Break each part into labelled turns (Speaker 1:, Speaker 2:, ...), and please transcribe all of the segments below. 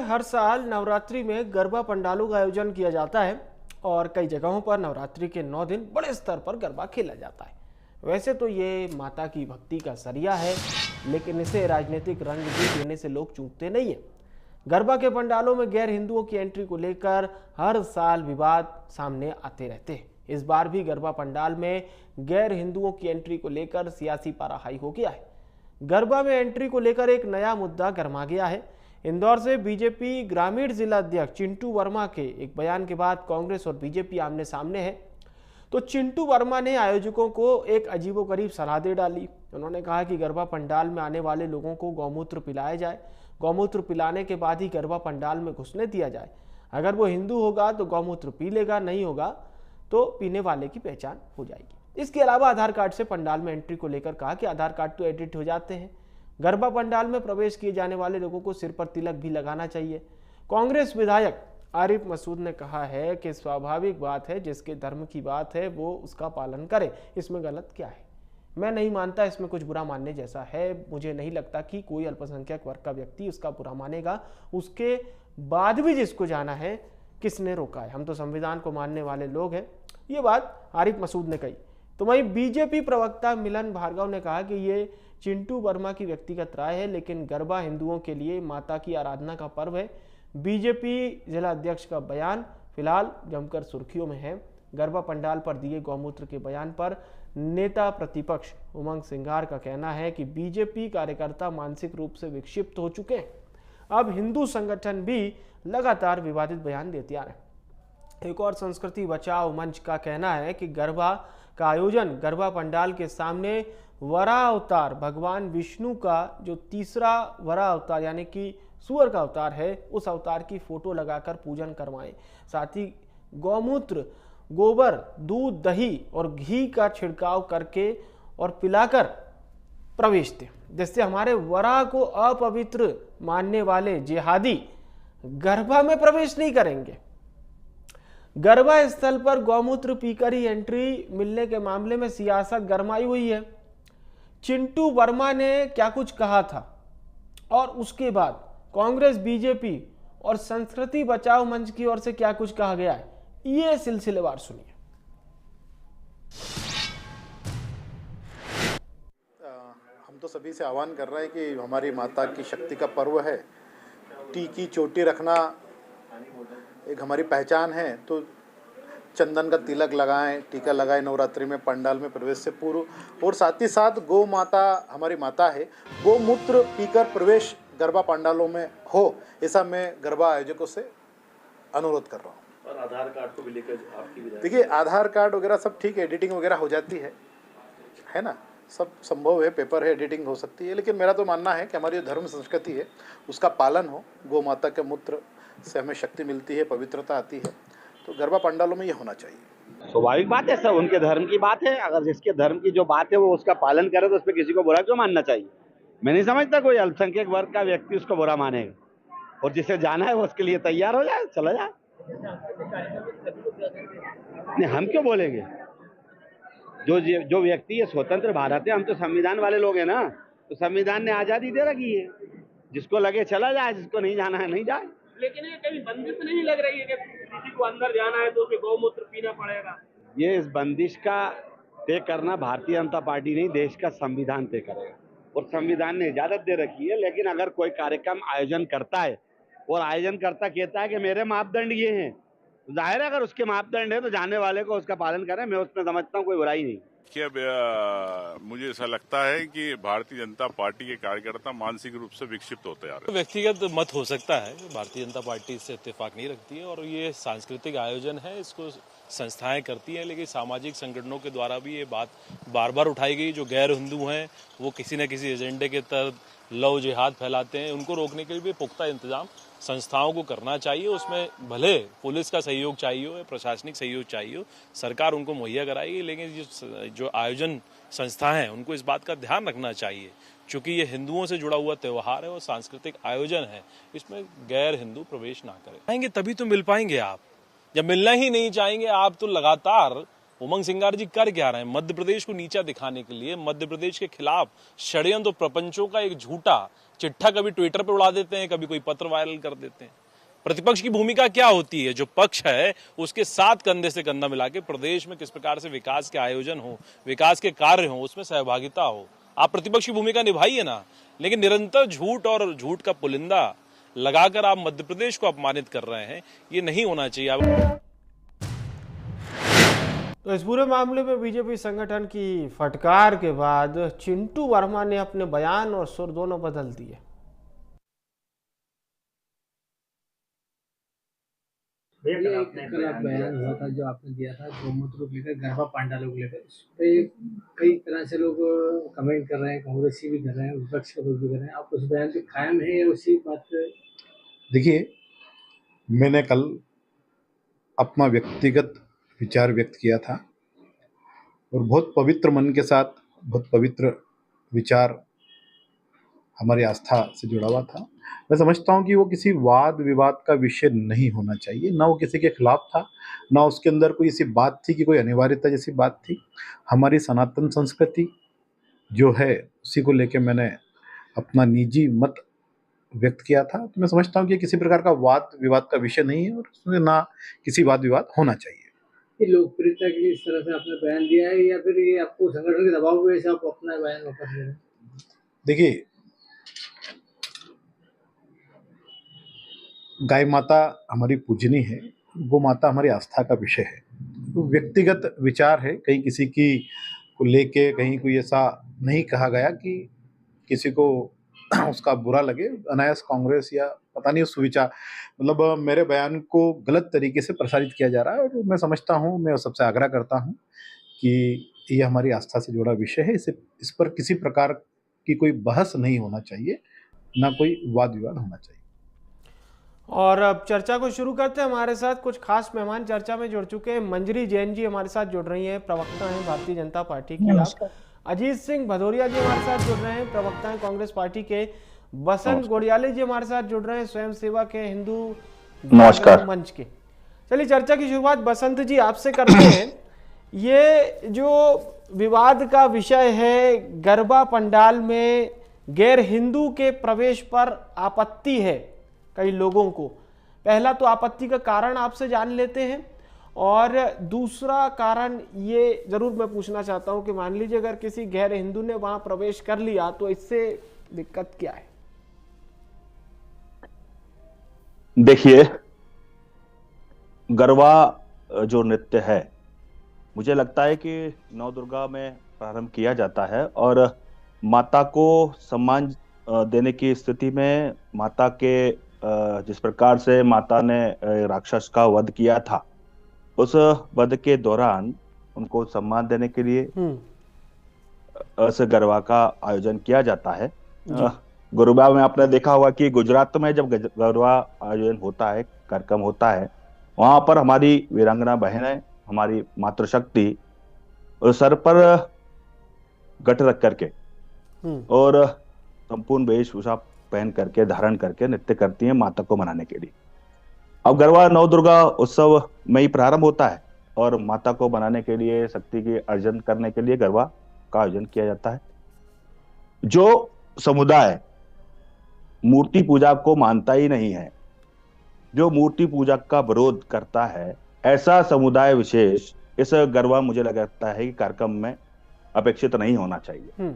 Speaker 1: हर साल नवरात्रि में गरबा पंडालों का आयोजन किया जाता है और कई जगहों पर नवरात्रि के 9 दिन बड़े स्तर पर गरबा खेला जाता है। वैसे तो ये माता की भक्ति का जरिया है, लेकिन इसे राजनीतिक रंग भी देने से लोग चूकते नहीं है। गरबा के पंडालों में गैर हिंदुओं की एंट्री को लेकर हर साल विवाद सामने आते रहते हैं। इस बार भी गरबा पंडाल में गैर हिंदुओं की एंट्री को लेकर सियासी पारा हाई हो गया है। गरबा में एंट्री को लेकर एक नया मुद्दा गरमा गया है। इंदौर से बीजेपी ग्रामीण जिला अध्यक्ष चिंटू वर्मा के एक बयान के बाद कांग्रेस और बीजेपी आमने सामने है। तो चिंटू वर्मा ने आयोजकों को एक अजीबोगरीब सलाह दे डाली। उन्होंने कहा कि गरबा पंडाल में आने वाले लोगों को गौमूत्र पिलाया जाए, गौमूत्र पिलाने के बाद ही गरबा पंडाल में घुसने दिया जाए। अगर वो हिंदू होगा तो गौमूत्र पी लेगा, नहीं होगा तो पीने वाले की पहचान हो जाएगी। इसके अलावा आधार कार्ड से पंडाल में एंट्री को लेकर कहा कि आधार कार्ड तो एडिट हो जाते हैं। गरबा पंडाल में प्रवेश किए जाने वाले लोगों को सिर पर तिलक भी लगाना चाहिए। कांग्रेस विधायक आरिफ मसूद ने कहा है कि स्वाभाविक बात है, जिसके धर्म की बात है वो उसका पालन करे, इसमें गलत क्या है। मैं नहीं मानता इसमें कुछ बुरा मानने जैसा है। मुझे नहीं लगता कि कोई अल्पसंख्यक वर्ग का व्यक्ति उसका बुरा मानेगा। उसके बाद भी जिसको जाना है, किसने रोका है? हम तो संविधान को मानने वाले लोग हैं। ये बात आरिफ मसूद ने कही। तो वहीं बीजेपी प्रवक्ता मिलन भार्गव ने कहा कि ये चिंटू वर्मा की व्यक्तिगत राय है, लेकिन गरबा हिंदुओं के लिए माता की आराधना का पर्व है। बीजेपी जिला अध्यक्ष का बयान फिलहाल जमकर सुर्खियों में है। गरबा पंडाल पर दिए गौमूत्र के बयान पर नेता प्रतिपक्ष उमंग सिंघार का कहना है कि बीजेपी कार्यकर्ता मानसिक रूप से विक्षिप्त हो चुके हैं। अब हिंदू संगठन भी लगातार विवादित बयान देते आ रहे हैं। एक और संस्कृति बचाओ मंच का कहना है कि गरबा का आयोजन गरबा पंडाल के सामने वराह अवतार भगवान विष्णु का जो तीसरा वराह अवतार यानी कि सूअर का अवतार है, उस अवतार की फोटो लगाकर पूजन करवाएं। साथ ही गौमूत्र, गोबर, दूध, दही और घी का छिड़काव करके और पिलाकर प्रवेश दें, जिससे हमारे वराह को अपवित्र मानने वाले जिहादी गरबा में प्रवेश नहीं करेंगे। गरबा स्थल पर गौमूत्र पीकर ही एंट्री मिलने के मामले में सियासत गरमाई हुई है। चिंटू वर्मा ने क्या कुछ कहा था और उसके बाद कांग्रेस, बीजेपी और संस्कृति बचाओ मंच की ओर से क्या कुछ कहा गया है, ये सिलसिलेवार सुनिए।
Speaker 2: हम तो सभी से आह्वान कर रहे हैं कि हमारी माता की शक्ति का पर्व है। टीकी चोटी रखना एक हमारी पहचान है, तो चंदन का तिलक लगाएं, टीका लगाएं नवरात्रि में पंडाल में प्रवेश से पूर्व। और साथ ही साथ गौ माता हमारी माता है, गोमूत्र पीकर प्रवेश गरबा पंडालों में हो, ऐसा मैं गरबा आयोजकों से अनुरोध कर रहा हूँ।
Speaker 3: और आधार कार्ड को भी लेकर आपकी विधायक,
Speaker 2: देखिए आधार कार्ड वगैरह सब ठीक है, एडिटिंग वगैरह हो जाती है ना, सब संभव है, पेपर है, एडिटिंग हो सकती है, लेकिन मेरा तो मानना है कि हमारी जो धर्म संस्कृति है उसका पालन हो। गौ माता के मूत्र से हमें शक्ति मिलती है, पवित्रता आती है, तो गरबा पंडालों में ये होना चाहिए।
Speaker 4: स्वाभाविक बात है, सब उनके धर्म की बात है। अगर जिसके धर्म की जो बात है वो उसका पालन करे तो उस पर किसी को बुरा क्यों मानना चाहिए? मैं नहीं समझता कोई अल्पसंख्यक वर्ग का व्यक्ति उसको बुरा मानेगा। और जिसे जाना है वो उसके लिए तैयार हो जाए, चला जाए। नहीं, हम क्यों बोलेंगे? जो व्यक्ति है स्वतंत्र भारत है, हम तो संविधान वाले लोग हैं ना, तो संविधान ने आजादी दे रखी है। जिसको लगे चला जाए, जिसको नहीं जाना है नहीं जाए।
Speaker 3: लेकिन ये कहीं बंदिश नहीं लग रही है कि किसी को अंदर जाना है तो उसे गौमूत्र पीना पड़ेगा?
Speaker 4: ये इस बंदिश का तय करना भारतीय जनता पार्टी नहीं, देश का संविधान तय करेगा। और संविधान ने इजाजत दे रखी है। लेकिन अगर कोई कार्यक्रम आयोजन करता है और आयोजनकर्ता कहता है कि मेरे मापदंड ये हैं, तो जाहिर है अगर उसके मापदंड है तो जाने वाले को उसका पालन करें। मैं उसमें समझता हूँ कोई बुराई नहीं।
Speaker 5: मुझे ऐसा लगता है कि भारतीय जनता पार्टी के कार्यकर्ता मानसिक रूप से विक्षिप्त होते जा रहे हैं।
Speaker 6: व्यक्तिगत मत हो सकता है, भारतीय जनता पार्टी इससे इत्तेफाक नहीं रखती है और ये सांस्कृतिक आयोजन है, इसको संस्थाएं करती हैं। लेकिन सामाजिक संगठनों के द्वारा भी ये बात बार बार उठाई गई। जो गैर हिंदू हैं वो किसी न किसी एजेंडे के तहत लव जिहाद फैलाते हैं, उनको रोकने के लिए भी पुख्ता इंतजाम संस्थाओं को करना चाहिए। उसमें भले पुलिस का सहयोग चाहिए हो या प्रशासनिक सहयोग चाहिए हो, सरकार उनको मुहैया कराएगी। लेकिन जो आयोजन संस्था हैं उनको इस बात का ध्यान रखना चाहिए, क्योंकि ये हिंदुओं से जुड़ा हुआ त्यौहार है और सांस्कृतिक आयोजन है, इसमें गैर हिंदू प्रवेश ना करें। आएंगे तभी तो मिल पाएंगे आप। जब मिलना ही नहीं चाहेंगे आप तो लगातार उमंग सिंगार जी कर क्या रहे हैं? मध्य प्रदेश को नीचा दिखाने के लिए, मध्य प्रदेश के खिलाफ षड्यंत्र और प्रपंचों का एक झूठा चिट्ठा कभी ट्विटर पे उड़ा देते हैं, कभी कोई पत्र वायरल कर देते हैं। प्रतिपक्ष की भूमिका क्या होती है? जो पक्ष है उसके साथ कंधे से कंधा मिला के प्रदेश में किस प्रकार से विकास के आयोजन हो, विकास के कार्य हो, उसमें सहभागिता हो। आप प्रतिपक्ष की भूमिका निभाइए ना, लेकिन निरंतर झूठ और झूठ का पुलिंदा लगाकर आप मध्य प्रदेश को अपमानित कर रहे हैं। ये नहीं होना चाहिए। आप
Speaker 1: तो इस पूरे मामले में बीजेपी संगठन की फटकार के बाद चिंटू वर्मा ने अपने बयान और सुर दोनों बदल दिए।
Speaker 7: कल आप बयान हुआ था जो आपने दिया था गौमूत्र को लेकर, गरबा पांडालों को लेकर, उस पर कई तरह से लोग कमेंट कर रहे हैं, कांग्रेसी भी कर रहे हैं, विपक्ष के लोग भी कर रहे हैं। आप उस बयान पे कायम है या उसी बात पे?
Speaker 2: देखिए, मैंने कल अपना व्यक्तिगत विचार व्यक्त किया था और बहुत पवित्र मन के साथ, बहुत पवित्र विचार हमारी आस्था से जुड़ा हुआ था। मैं समझता हूँ कि वो किसी वाद विवाद का विषय नहीं होना चाहिए, ना वो किसी के खिलाफ था, ना उसके अंदर कोई ऐसी बात थी कि कोई अनिवार्यता जैसी बात थी। हमारी सनातन संस्कृति जो है उसी को लेके मैंने अपना निजी मत व्यक्त किया था। तो मैं समझता हूँ कि किसी प्रकार का वाद विवाद का विषय नहीं है और उसमें ना किसी वाद विवाद होना चाहिए।
Speaker 7: ये लोकप्रियता के लिए इस तरह से आपने बयान दिया है या फिर ये आपको संगठन के दबाव में से आप अपना बयान वापस ले रहे हैं?
Speaker 2: देखिए, गाय माता हमारी पूजनी है, गौ माता हमारी आस्था का विषय है। तो व्यक्तिगत विचार है, कहीं किसी की को लेके कहीं कोई ऐसा नहीं कहा गया कि किसी को उसका बुरा लगे। अनायास कांग्रेस या पता नहीं उस विचार मतलब मेरे बयान को गलत तरीके से प्रसारित किया जा रहा है और मैं समझता हूँ, मैं सबसे आग्रह करता हूँ कि ये हमारी आस्था से जुड़ा विषय है। इस पर किसी प्रकार की कोई बहस नहीं होना चाहिए, ना कोई वाद विवाद होना चाहिए।
Speaker 1: और अब चर्चा को शुरू करते हैं। हमारे साथ कुछ खास मेहमान चर्चा में जुड़ चुके हैं। मंजरी जैन जी हमारे साथ जुड़ रही हैं, प्रवक्ता हैं भारतीय जनता पार्टी की। आप अजीत सिंह भदौरिया जी हमारे साथ जुड़ रहे हैं, प्रवक्ता हैं कांग्रेस पार्टी के। बसंत गोड़ियाले जी हमारे साथ जुड़ रहे हैं, स्वयं सेवक हैं हिंदू
Speaker 8: नमस्कार
Speaker 1: मंच के। चलिए चर्चा की शुरुआत बसंत जी आपसे करते हैं। ये जो विवाद का विषय है, गरबा पंडाल में गैर हिंदू के प्रवेश पर आपत्ति है कई लोगों को। पहला तो आपत्ति का कारण आपसे जान लेते हैं, और दूसरा कारण ये जरूर मैं पूछना चाहता हूं कि मान लीजिए अगर किसी गैर हिंदू ने वहां प्रवेश कर लिया तो इससे दिक्कत क्या है?
Speaker 8: देखिए, गरबा जो नृत्य है, मुझे लगता है कि नवदुर्गा में प्रारंभ किया जाता है और माता को सम्मान देने की स्थिति में, माता के जिस प्रकार से माता ने राक्षस का वध किया था, उस वध के दौरान उनको सम्मान देने के लिए इस गरबा का आयोजन किया जाता है। गरबा में आपने देखा होगा कि गुजरात में जब गरबा आयोजन होता है, कार्यक्रम होता है, वहां पर हमारी वीरांगना बहनें, हमारी मातृशक्ति सर पर गट रख करके और संपूर्ण वेशभूषा पहन करके, धारण करके नृत्य करती हैं माता को मनाने के लिए। अब गरबा नवदुर्गा उत्सव में ही प्रारंभ होता है और माता को मनाने के लिए, शक्ति के अर्जन करने के लिए गरबा का आयोजन किया जाता है। जो समुदाय मूर्ति पूजा को मानता ही नहीं है, जो मूर्ति पूजा का विरोध करता है, ऐसा समुदाय विशेष इस गरबा मुझे लगता है कि कार्यक्रम में अपेक्षित नहीं होना चाहिए।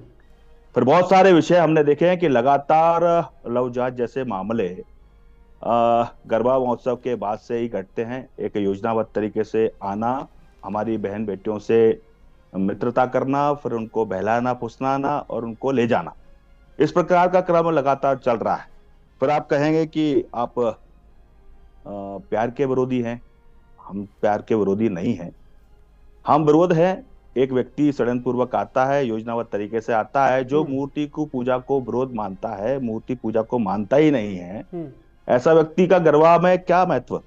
Speaker 8: फिर बहुत सारे विषय हमने देखे हैं कि लगातार लव जात जैसे मामले गरबा महोत्सव के बाद से ही घटते हैं। एक योजनाबद्ध तरीके से आना, हमारी बहन बेटियों से मित्रता करना, फिर उनको बहलाना फुसलाना और उनको ले जाना, इस प्रकार का क्रम लगातार चल रहा है। फिर आप कहेंगे कि आप प्यार के विरोधी हैं। हम प्यार के विरोधी नहीं हैं, हम विरोध है एक व्यक्ति षड्यंत्र पूर्वक आता है, योजनाबद्ध तरीके से आता है, जो मूर्ति को पूजा को विरोध मानता है, मूर्ति पूजा को मानता ही नहीं है, ऐसा व्यक्ति का गरबा में क्या महत्व?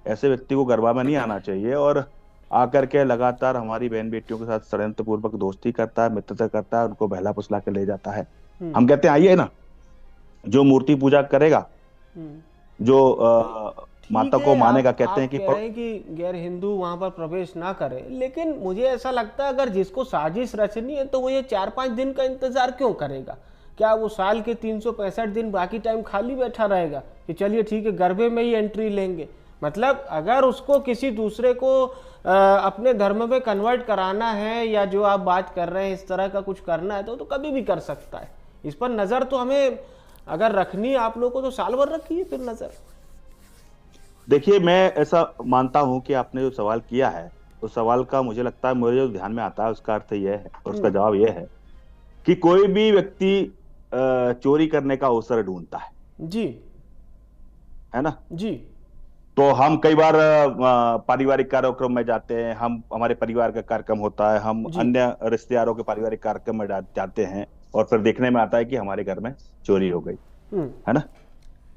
Speaker 8: ऐसे व्यक्ति को गरबा में नहीं आना चाहिए और आकर के लगातार हमारी बहन बेटियों के साथ षड्यंत्र पूर्वक दोस्ती करता है, मित्रता करता है, उनको बहला फुसला के ले जाता है। हम कहते हैं आइए ना, जो मूर्ति पूजा करेगा, जो माता
Speaker 1: ठीक
Speaker 8: को
Speaker 1: है,
Speaker 8: मानेगा,
Speaker 1: आप
Speaker 8: कहते हैं कि
Speaker 1: कह रहे हैं कि गैर हिंदू वहां पर प्रवेश ना करे, लेकिन मुझे ऐसा लगता है अगर जिसको साजिश रचनी है तो वो ये 4-5 दिन का इंतजार क्यों करेगा? क्या वो साल के 365 दिन बाकी टाइम खाली बैठा रहेगा कि चलिए ठीक है गर्भे में ही एंट्री लेंगे? मतलब अगर उसको किसी दूसरे को अपने धर्म में कन्वर्ट कराना है या जो आप बात कर रहे हैं इस तरह का कुछ करना है तो कभी भी कर सकता है। इस पर नज़र तो हमें अगर रखनी है आप लोगों को तो साल भर रखिए फिर नज़र।
Speaker 8: देखिए, मैं ऐसा मानता हूं कि आपने जो सवाल किया है उस सवाल का मुझे लगता है, मुझे जो ध्यान में आता है उसका अर्थ यह है, उसका जवाब यह है कि कोई भी व्यक्ति चोरी करने का अवसर ढूंढता है
Speaker 1: जी,
Speaker 8: है ना।
Speaker 1: जी,
Speaker 8: तो हम कई बार पारिवारिक कार्यक्रम में जाते हैं, हम हमारे परिवार का कार्यक्रम होता है, हम
Speaker 1: जी।
Speaker 8: अन्य रिश्तेदारों के पारिवारिक कार्यक्रम में जाते हैं और फिर देखने में आता है कि हमारे घर में चोरी हो गई, है ना।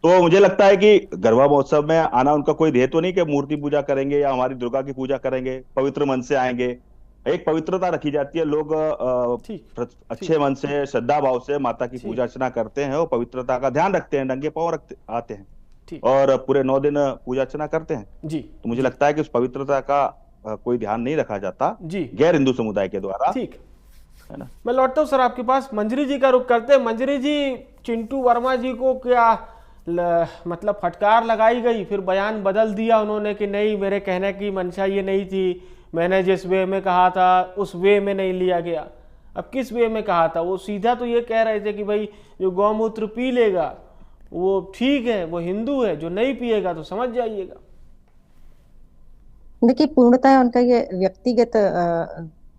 Speaker 8: तो मुझे लगता है कि गरबा महोत्सव में आना उनका कोई ध्येय तो नहीं कि मूर्ति पूजा करेंगे या हमारी दुर्गा की पूजा करेंगे, पवित्र मन से आएंगे। एक पवित्रता रखी जाती है, लोग अच्छे मन से श्रद्धा भाव से माता की पूजा अर्चना करते हैं और पवित्रता का ध्यान रखते हैं, नंगे पांव आते हैं और पूरे 9 दिन पूजा अर्चना करते हैं जी। तो मुझे लगता है कि उस पवित्रता का कोई ध्यान नहीं रखा जाता जी गैर हिंदू समुदाय के द्वारा, ठीक है ना।
Speaker 1: मैं लौटता हूँ सर आपके पास, मंजरी जी का रुख करते हैं। मंजरी जी, चिंटू वर्मा जी को क्या मतलब फटकार लगाई गई, फिर बयान बदल दिया उन्होंने कि नहीं मेरे कहने की मंशा ये नहीं थी, मैंने जिस वे में कहा था उस वे में नहीं लिया गया। अब किस वे में कहा था? वो सीधा तो ये कह रहे थे कि भाई जो गौमूत्र पी लेगा वो ठीक है, वो हिंदू है, जो नहीं पिएगा तो समझ जाइएगा।
Speaker 9: देखिए, पूर्णतः उनका ये व्यक्तिगत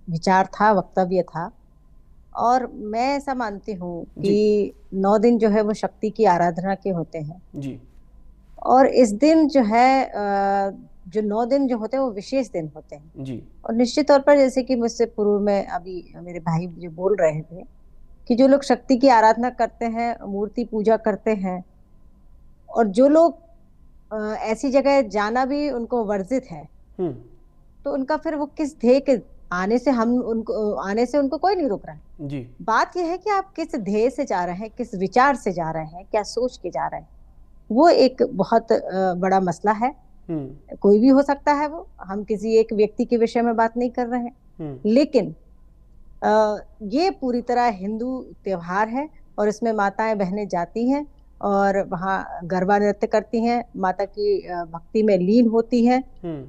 Speaker 9: विचार था, वक्तव्य था, और मैं ऐसा मानती हूँ कि 9 दिन जो है वो शक्ति की आराधना के होते हैं जी। और इस दिन जो है जो 9 दिन जो होते हैं वो विशेष दिन होते हैं जी। और निश्चित तौर पर जैसे कि मुझसे पूर्व में अभी मेरे भाई जो बोल रहे थे कि जो लोग शक्ति की आराधना करते हैं, मूर्ति पूजा करते हैं, और जो लोग ऐसी जगह जाना भी उनको वर्जित है, तो उनका फिर वो किस ध्येय के आने से उनको कोई नहीं रोक रहा है जी। बात यह है कि आप किस ध्येय से जा रहे हैं, किस विचार से जा रहे हैं, क्या सोच के जा रहे हैं, वो एक बहुत बड़ा मसला है। कोई भी हो सकता है वो, हम किसी एक व्यक्ति के विषय में बात नहीं कर रहे हैं, लेकिन ये पूरी तरह हिंदू त्योहार है और इसमें माताएं बहनें जाती हैं और वहाँ गरबा नृत्य करती हैं, माता की भक्ति में लीन होती हैं,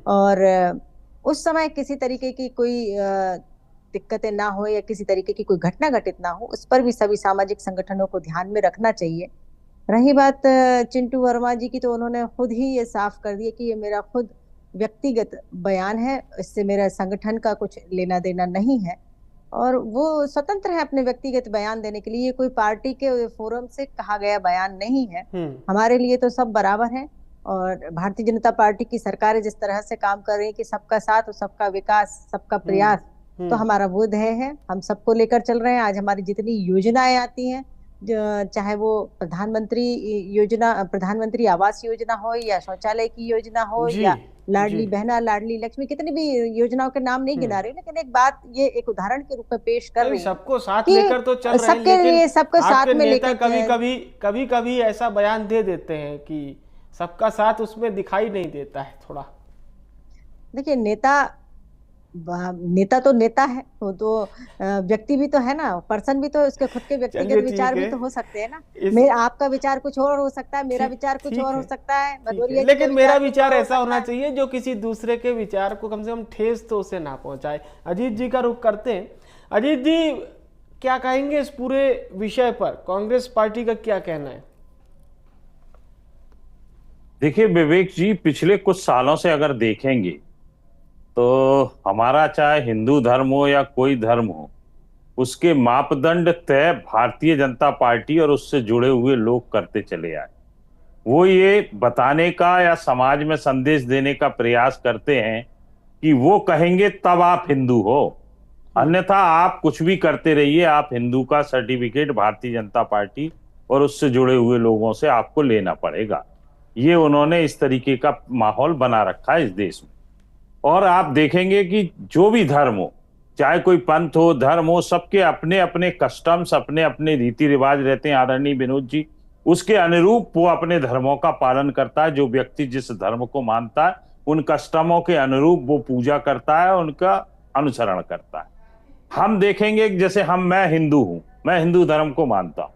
Speaker 9: और उस समय किसी तरीके की कोई दिक्कतें ना हो या किसी तरीके की कोई घटना घटित ना हो, उस पर भी सभी सामाजिक संगठनों को ध्यान में रखना चाहिए। रही बात चिंटू वर्मा जी की, तो उन्होंने खुद ही ये साफ कर दिया कि ये मेरा खुद व्यक्तिगत बयान है, इससे मेरा संगठन का कुछ लेना देना नहीं है, और वो स्वतंत्र है अपने व्यक्तिगत बयान देने के लिए। ये कोई पार्टी के फोरम से कहा गया बयान नहीं है। हमारे लिए तो सब बराबर है, और भारतीय जनता पार्टी की सरकारें जिस तरह से काम कर रही है कि सबका साथ और सबका विकास, सबका प्रयास, तो हमारा वो ध्येय है, हम सबको लेकर चल रहे हैं। आज हमारी जितनी योजनाएं आती हैं, चाहे वो प्रधानमंत्री आवास योजना हो या शौचालय की योजना हो या लाडली बहना, लाडली लक्ष्मी, कितनी भी योजनाओं के नाम नहीं गिना रही, लेकिन एक बात ये एक उदाहरण के रूप में पेश कर रही है,
Speaker 1: सबको साथ लेकर तो चल रहे हैं,
Speaker 9: सबके लिए सबको साथ में लेकर
Speaker 1: कभी ऐसा बयान दे देते हैं कि सबका साथ उसमें दिखाई नहीं देता है थोड़ा। देखिए,
Speaker 9: नेता तो नेता है, वो तो व्यक्ति भी तो है ना, पर्सन भी, तो उसके खुद के व्यक्तिगत विचार भी तो हो सकते हैं ना। आपका विचार कुछ और हो सकता है, मेरा विचार कुछ और हो सकता है,
Speaker 1: लेकिन मेरा विचार ऐसा होना चाहिए जो किसी दूसरे के विचार को कम से कम ठेस तो उसे ना पहुंचाए। अजीत जी का रुख करते हैं। अजीत जी, क्या कहेंगे इस पूरे विषय पर? कांग्रेस पार्टी का क्या कहना है?
Speaker 10: देखिए विवेक जी, पिछले कुछ सालों से अगर देखेंगे तो हमारा चाहे हिंदू धर्म हो या कोई धर्म हो, उसके मापदंड तय भारतीय जनता पार्टी और उससे जुड़े हुए लोग करते चले आए। वो ये बताने का या समाज में संदेश देने का प्रयास करते हैं कि वो कहेंगे तब आप हिंदू हो, अन्यथा आप कुछ भी करते रहिए, आप हिंदू का सर्टिफिकेट भारतीय जनता पार्टी और उससे जुड़े हुए लोगों से आपको लेना पड़ेगा। ये उन्होंने इस तरीके का माहौल बना रखा है इस देश में। और आप देखेंगे कि जो भी धर्म हो, चाहे कोई पंथ हो, धर्म हो, सबके अपने अपने कस्टम्स, अपने अपने रीति रिवाज रहते हैं। आदरणीय विनोद जी उसके अनुरूप वो अपने धर्मों का पालन करता है। जो व्यक्ति जिस धर्म को मानता है उन कस्टमों के अनुरूप वो पूजा करता है, उनका अनुसरण करता है। हम देखेंगे कि जैसे मैं हिंदू हूं, मैं हिंदू धर्म को मानता हूं,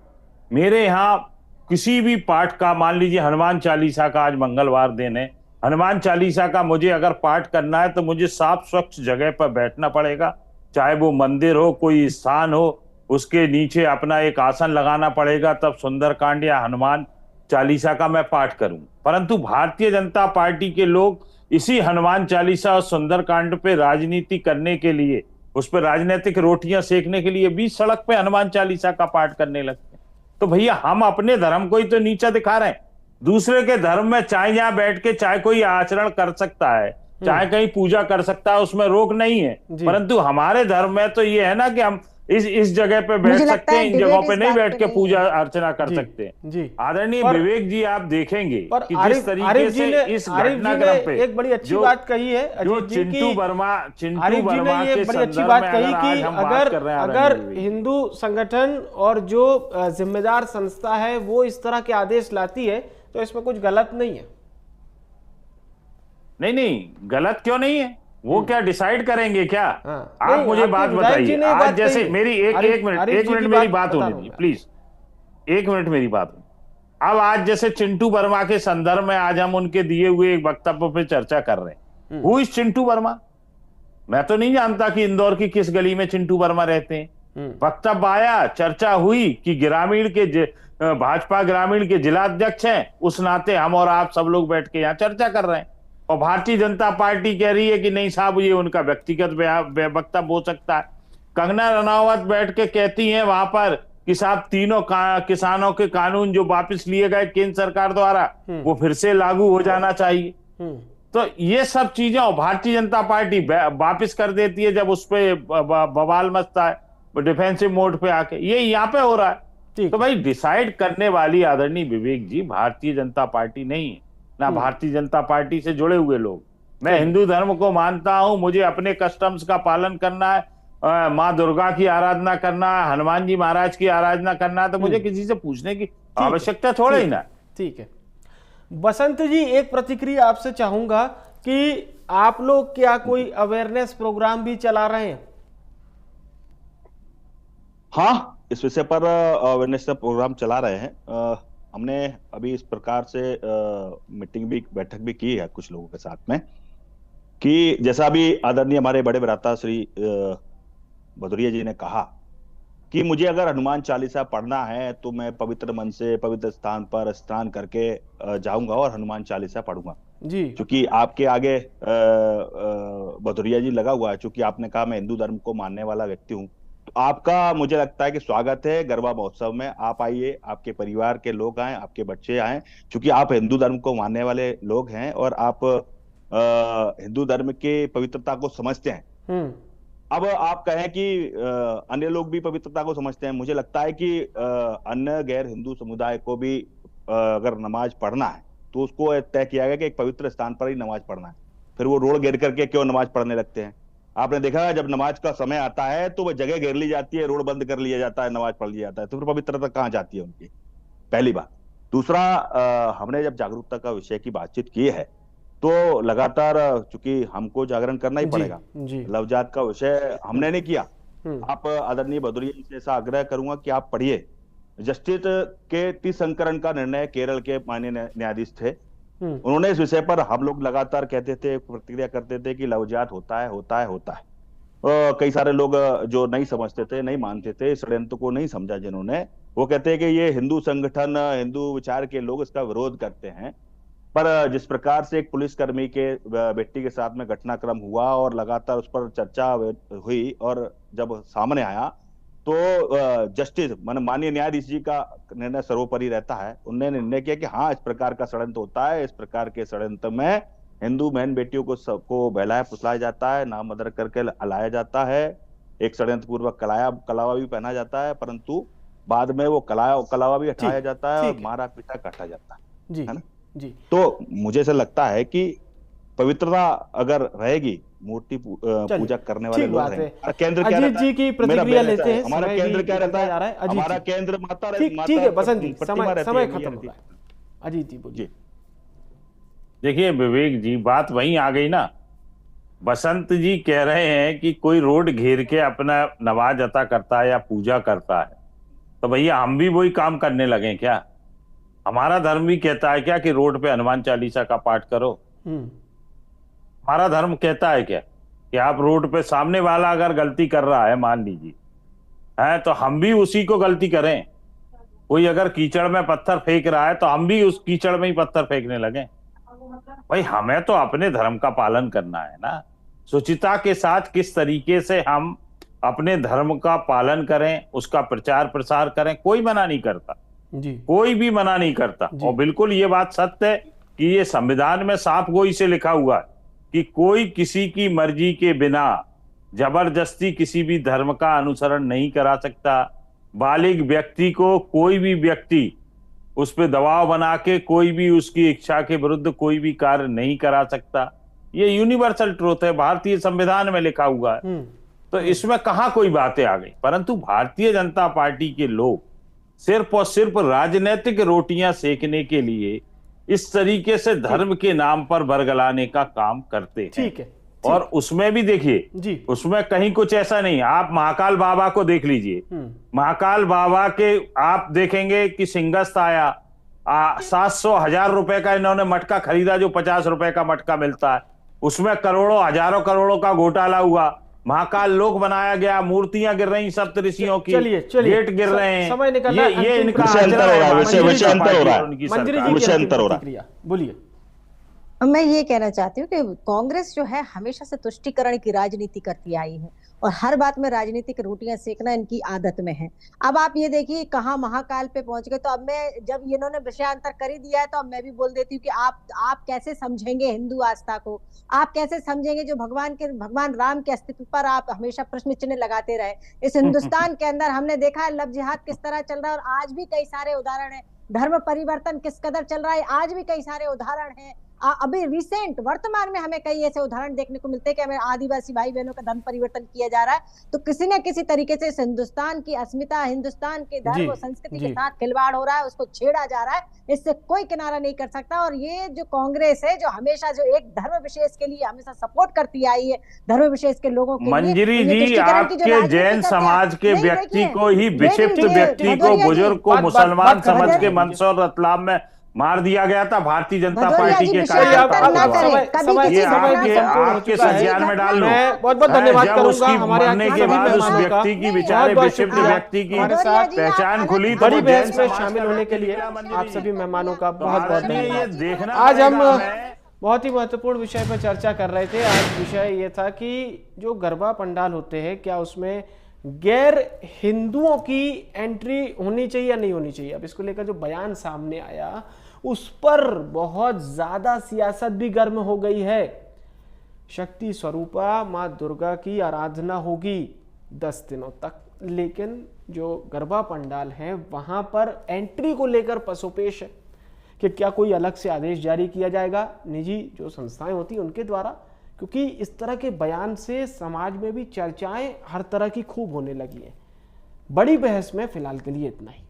Speaker 10: मेरे यहाँ किसी भी पाठ का, मान लीजिए हनुमान चालीसा का आज मंगलवार दिन है, हनुमान चालीसा का मुझे अगर पाठ करना है तो मुझे साफ स्वच्छ जगह पर बैठना पड़ेगा, चाहे वो मंदिर हो, कोई स्थान हो, उसके नीचे अपना एक आसन लगाना पड़ेगा, तब सुंदरकांड या हनुमान चालीसा का मैं पाठ करूं। परंतु भारतीय जनता पार्टी के लोग इसी हनुमान चालीसा और सुंदरकांड पे राजनीति करने के लिए, उस पर राजनीतिक रोटियां सेकने के लिए भी सड़क पे हनुमान चालीसा का पाठ करने लगते हैं। तो भैया हम अपने धर्म को ही तो नीचा दिखा रहे हैं। दूसरे के धर्म में चाहे यहाँ बैठ के चाहे कोई आचरण कर सकता है, चाहे कहीं पूजा कर सकता है, उसमें रोक नहीं है। परंतु हमारे धर्म में तो ये है ना कि हम इस जगह पे बैठ सकते हैं, इन जगहों पे नहीं बैठ के पूजा अर्चना कर सकते हैं। आदरणीय विवेक जी, आप देखेंगे कि जिस तरीके से इस घटनाक्रम पे
Speaker 1: एक बड़ी अच्छी बात कही है
Speaker 10: जो चिंटू वर्मा के
Speaker 1: बड़ी अच्छी बात कही कि अगर हिंदू संगठन और जो जिम्मेदार संस्था है वो इस तरह के आदेश लाती है तो इसमें कुछ गलत नहीं है।
Speaker 10: नहीं, गलत क्यों नहीं है? वो क्या डिसाइड करेंगे क्या? आप मुझे बात बताइए। आज जैसे मेरी एक मिनट मेरी बात होने दीजिए प्लीज, एक मिनट मेरी बात। अब आज जैसे चिंटू वर्मा के संदर्भ में आज हम उनके दिए हुए एक वक्तव्य पे चर्चा कर रहे हैं। Who is Chintu Verma? मैं तो नहीं जानता कि इंदौर की किस गली में चिंटू वर्मा रहते हैं। वक्तव्य आया, चर्चा हुई कि ग्रामीण के भाजपा ग्रामीण के जिला अध्यक्ष हैं, उस नाते हम और आप सब लोग बैठ के यहाँ चर्चा कर रहे हैं। और भारतीय जनता पार्टी कह रही है कि नहीं साहब, ये उनका व्यक्तिगत वक्तव्य हो सकता है। कंगना रनावत बैठ के कहती हैं वहां पर कि साहब तीनों किसानों के कानून जो वापस लिए गए केंद्र सरकार द्वारा वो फिर से लागू हो जाना चाहिए। तो ये सब चीजें और भारतीय जनता पार्टी वापस कर देती है जब उस पर बवाल मचता है डिफेंसिव मोड पे आके। ये यहाँ पे हो रहा है। तो भाई डिसाइड करने वाली आदरणीय विवेक जी भारतीय जनता पार्टी नहीं है, ना भारतीय जनता पार्टी से जुड़े हुए लोग। मैं हिंदू धर्म को मानता हूं, मुझे अपने कस्टम्स का पालन करना है, माँ दुर्गा की आराधना करना है, हनुमान जी महाराज की आराधना करना है, तो मुझे किसी से पूछने की आवश्यकता छोड़े ही ना।
Speaker 1: ठीक है बसंत जी, एक प्रतिक्रिया आपसे चाहूंगा कि आप लोग क्या कोई अवेयरनेस प्रोग्राम भी चला रहे हैं?
Speaker 8: हाँ, इस विषय पर अवेयरनेस प्रोग्राम चला रहे हैं। हमने अभी इस प्रकार से मीटिंग भी, बैठक भी की है कुछ लोगों के साथ में, कि जैसा अभी आदरणीय हमारे बड़े भ्राता श्री भदौरिया जी ने कहा कि मुझे अगर हनुमान चालीसा पढ़ना है तो मैं पवित्र मन से पवित्र स्थान पर स्नान करके जाऊंगा और हनुमान चालीसा पढ़ूंगा जी। क्योंकि आपके आगे भदौरिया जी लगा हुआ है, चूंकि आपने कहा मैं हिंदू धर्म को मानने वाला व्यक्ति हूं, तो आपका मुझे लगता है कि स्वागत है गरबा महोत्सव में। आप आइए, आपके परिवार के लोग आए, आपके बच्चे आए, क्योंकि आप हिंदू धर्म को मानने वाले लोग हैं और आप हिंदू धर्म के पवित्रता को समझते हैं। अब आप कहें कि अन्य लोग भी पवित्रता को समझते हैं, मुझे लगता है कि अन्य गैर हिंदू समुदाय को भी अगर नमाज पढ़ना है तो उसको तय किया गया कि एक पवित्र स्थान पर ही नमाज पढ़ना है। फिर वो रोड घेर करके क्यों नमाज पढ़ने लगते हैं? आपने देखा है जब नमाज का समय आता है तो वह जगह घेर ली जाती है, रोड बंद कर लिया जाता है, नमाज पढ़ लिया जाता है, तो फिर पवित्रता कहाँ जाती है उनकी? पहली बात। दूसरा, हमने जब जागरूकता का विषय की बातचीत की है तो लगातार, चूंकि हमको जागरण करना ही पड़ेगा, लवजात का विषय हमने नहीं किया। आप आदरणीय भदौरिया से ऐसा आग्रह करूंगा कि आप पढ़िए। जस्टिस के टी शंकरन का निर्णय केरल के माननीय न्यायाधीश थे, उन्होंने इस विषय पर, हम लोग लगातार कहते थे, प्रतिक्रिया करते थे कि लवजात होता है। कई सारे लोग जो नहीं समझते थे, नहीं मानते थे, षड्यंत्र को नहीं समझा जिन्होंने, वो कहते हैं कि ये हिंदू संगठन, हिंदू विचार के लोग इसका विरोध करते हैं। पर जिस प्रकार से एक पुलिसकर्मी के बेटी के साथ में घटनाक्रम हुआ और लगातार उस पर चर्चा हुई और जब सामने आया तो जस्टिस माननीय न्यायाधीश जी का निर्णय सर्वोपरि रहता है। उन्होंने निर्णय किया कि हाँ, इस प्रकार का षड्यंत्र होता है, इस प्रकार के षड्यंत्र में हिंदू बहन बेटियों को सबको बहलाया फुसलाया जाता है, नाम मदर करके लाया जाता है, एक षड्यंत्र पूर्वक कलावा भी पहना जाता है, परंतु बाद में वो कलावा भी हटाया जाता है और मारा पीटा काटा जाता है ना जी। तो मुझे ऐसा लगता है कि पवित्रता अगर रहेगी, मूर्ति पूजा करने वाले लोग रहेंगे। केंद्र क्या
Speaker 1: अजीत जी की प्रतिक्रिया लेते हैं।
Speaker 8: हमारा केंद्र क्या रहता है? हमारा केंद्र माता। ठीक है बसंत जी, समय खत्म हो रहा है।
Speaker 1: अजीत जी बोलिए।
Speaker 10: देखिए विवेक जी, बात वहीं आ गई ना। बसंत जी कह रहे हैं कि कोई रोड घेर के अपना नमाज अता करता है या पूजा करता है, तो भैया हम भी वही काम करने लगे क्या? हमारा धर्म भी कहता है क्या कि रोड पे हनुमान चालीसा का पाठ करो? हमारा धर्म कहता है क्या कि आप रोड पे सामने वाला अगर गलती कर रहा है, मान लीजिए है, तो हम भी उसी को गलती करें? कोई अगर कीचड़ में पत्थर फेंक रहा है तो हम भी उस कीचड़ में ही पत्थर फेंकने लगे? भाई हमें तो अपने धर्म का पालन करना है ना। शुचिता के साथ किस तरीके से हम अपने धर्म का पालन करें, उसका प्रचार प्रसार करें, कोई मना नहीं करता
Speaker 1: जी,
Speaker 10: कोई भी मना नहीं करता। और बिल्कुल ये बात सत्य है कि ये संविधान में साफ गोई से लिखा हुआ है कि कोई किसी की मर्जी के बिना जबरदस्ती किसी भी धर्म का अनुसरण नहीं करा सकता। बालिग व्यक्ति को कोई भी व्यक्ति उस पर दबाव बना के कोई भी उसकी इच्छा के विरुद्ध कोई भी कार्य नहीं करा सकता। ये यूनिवर्सल ट्रूथ है, भारतीय संविधान में लिखा हुआ है। तो इसमें कहां कोई बातें आ गई। परंतु भारतीय जनता पार्टी के लोग सिर्फ और सिर्फ राजनीतिक रोटियां सेकने के लिए इस तरीके से धर्म के नाम पर बरगलाने का काम करते हैं।
Speaker 1: ठीक है।
Speaker 10: और उसमें भी देखिए, उसमें कहीं कुछ ऐसा नहीं। आप महाकाल बाबा को देख लीजिए, महाकाल बाबा के आप देखेंगे कि सिंगस्त आया 700,000 रुपए का इन्होंने मटका खरीदा, जो 50 रुपए का मटका मिलता है, उसमें करोड़ों हजारों करोड़ों का घोटाला हुआ। महाकाल लोक बनाया गया, मूर्तियां गिर रही सप्तऋषियों की, गेट गिर रहे हैं। ये इनका
Speaker 1: बोलिए।
Speaker 9: मैं ये कहना चाहती हूँ कि कांग्रेस जो है हमेशा से तुष्टीकरण की राजनीति करती आई है और हर बात में राजनीतिक रोटियां सेकना इनकी आदत में है। अब आप ये देखिए कहाँ महाकाल पे पहुंच गए। तो अब मैं, जब इन्होंने विषयांतर कर ही दिया है, तो अब मैं भी बोल देती हूँ कि आप कैसे समझेंगे हिंदू आस्था को? आप कैसे समझेंगे जो भगवान राम के अस्तित्व पर आप हमेशा प्रश्न चिन्ह लगाते रहे? इस हिंदुस्तान के अंदर हमने देखा है लव जिहाद किस तरह चल रहा है, और आज भी कई सारे उदाहरण है। धर्म परिवर्तन किस कदर चल रहा है, आज भी कई सारे उदाहरण है। अभी रिसेंट वर्तमान में हमें कई ऐसे उदाहरण देखने को मिलते हैं कि हमें आदिवासी भाई बहनों का धर्म परिवर्तन किया जा रहा है। तो किसी न किसी तरीके से हिंदुस्तान की अस्मिता, हिंदुस्तान के धर्म और संस्कृति के साथ खिलवाड़ हो रहा है, उसको छेड़ा जा रहा है। इससे कोई किनारा नहीं कर सकता। और ये जो कांग्रेस है, जो हमेशा जो एक धर्म विशेष के लिए हमेशा सपोर्ट करती आई है, धर्म विशेष के लोगों के
Speaker 10: मंजरी जी, आपके जैन समाज के व्यक्ति को ही विक्षिप्त व्यक्ति को, बुजुर्ग को मुसलमान समझ के मंदसौर रतलाम में मार दिया गया था भारतीय जनता पार्टी के आपके संज्ञान में डाल लो।
Speaker 1: बहुत बहुत धन्यवाद करूंगा हमारे
Speaker 10: मरने के बाद उस व्यक्ति की, बेचारे विक्षिप्त व्यक्ति की पहचान खुली।
Speaker 1: बड़ी बहस में शामिल होने के लिए आप सभी मेहमानों का बहुत बहुत धन्यवाद। आज हम बहुत ही महत्वपूर्ण विषय पर चर्चा कर रहे थे। आज विषय ये था कि जो गरबा पंडाल होते हैं, क्या उसमें गैर हिंदुओं की एंट्री होनी चाहिए या नहीं होनी चाहिए? अब इसको लेकर जो बयान सामने आया, उस पर बहुत ज्यादा सियासत भी गर्म हो गई है। शक्ति स्वरूपा मां दुर्गा की आराधना होगी 10 दिनों तक, लेकिन जो गरबा पंडाल है वहां पर एंट्री को लेकर पसोपेश है कि क्या कोई अलग से आदेश जारी किया जाएगा निजी जो संस्थाएं होती हैं उनके द्वारा, क्योंकि इस तरह के बयान से समाज में भी चर्चाएं हर तरह की खूब होने लगी हैं। बड़ी बहस में फिलहाल के लिए इतना ही।